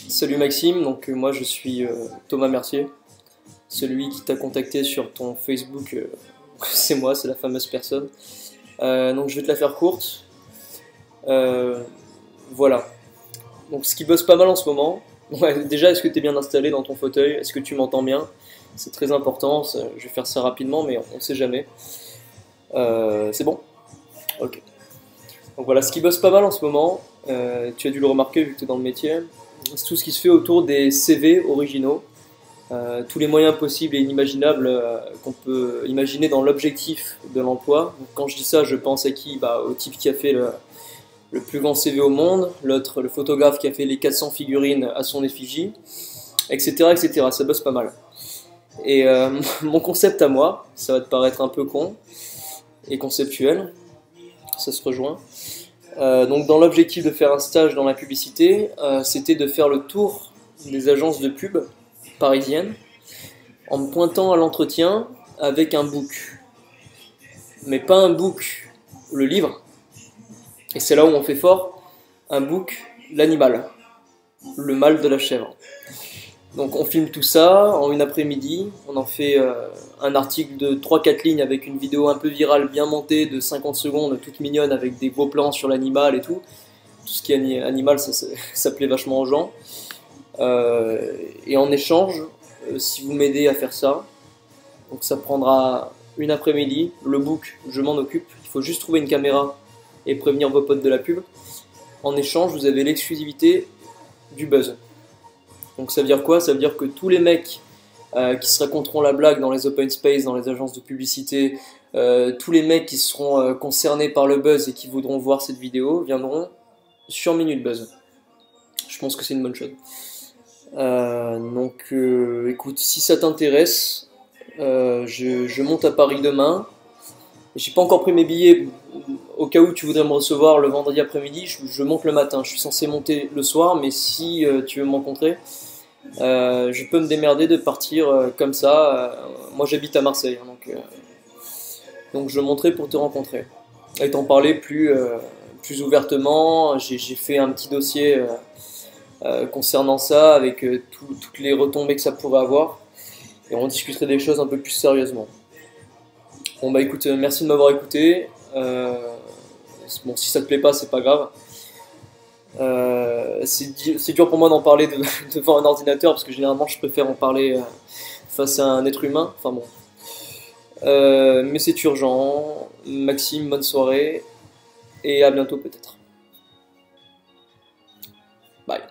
Salut Maxime, donc moi je suis Thomas Mercier, celui qui t'a contacté sur ton Facebook, c'est moi, c'est la fameuse personne. Donc je vais te la faire courte. Euh, voilà. Donc ce qui bosse pas mal en ce moment, ouais, déjà est-ce que tu es bien installé dans ton fauteuil? Est-ce que tu m'entends bien? C'est très important, je vais faire ça rapidement mais on ne sait jamais. C'est bon? Ok. Donc voilà, ce qui bosse pas mal en ce moment, tu as dû le remarquer vu que tu es dans le métier, c'est tout ce qui se fait autour des CV originaux. Tous les moyens possibles et inimaginables qu'on peut imaginer dans l'objectif de l'emploi. Donc, quand je dis ça, je pense à qui? Au type qui a fait le plus grand CV au monde, l'autre, le photographe qui a fait les 400 figurines à son effigie, etc. etc. Ça bosse pas mal. Et mon concept à moi, ça va te paraître un peu con et conceptuel, ça se rejoint. Donc dans l'objectif de faire un stage dans la publicité, c'était de faire le tour des agences de pub parisiennes en me pointant à l'entretien avec un book. Mais pas un book, le livre, et c'est là où on fait fort, un book, l'animal, le mâle de la chèvre. Donc on filme tout ça en une après-midi, on en fait un article de 3-4 lignes avec une vidéo un peu virale, bien montée, de 50 secondes, toute mignonne, avec des beaux plans sur l'animal et tout. Tout ce qui est animal, ça plaît vachement aux gens. Et en échange, si vous m'aidez à faire ça, donc ça prendra une après-midi. Le book, je m'en occupe. Il faut juste trouver une caméra et prévenir vos potes de la pub. En échange, vous avez l'exclusivité du buzz. Donc ça veut dire quoi? Ça veut dire que tous les mecs qui se raconteront la blague dans les open space, dans les agences de publicité, tous les mecs qui seront concernés par le buzz et qui voudront voir cette vidéo viendront sur Minute Buzz. Je pense que c'est une bonne chose. Écoute, si ça t'intéresse, je monte à Paris demain. J'ai pas encore pris mes billets. Au cas où tu voudrais me recevoir le vendredi après-midi, je monte le matin. Je suis censé monter le soir, mais si tu veux me rencontrer, je peux me démerder de partir comme ça. Moi j'habite à Marseille, hein, donc je monterai pour te rencontrer. Et t'en parler plus ouvertement. J'ai fait un petit dossier concernant ça, avec toutes les retombées que ça pourrait avoir. Et on discuterait des choses un peu plus sérieusement. Bon bah écoute, merci de m'avoir écouté. Bon, si ça te plaît pas, c'est pas grave. C'est dur pour moi d'en parler devant un ordinateur parce que généralement je préfère en parler face à un être humain. Enfin bon. Mais c'est urgent. Maxime, bonne soirée et à bientôt peut-être. Bye.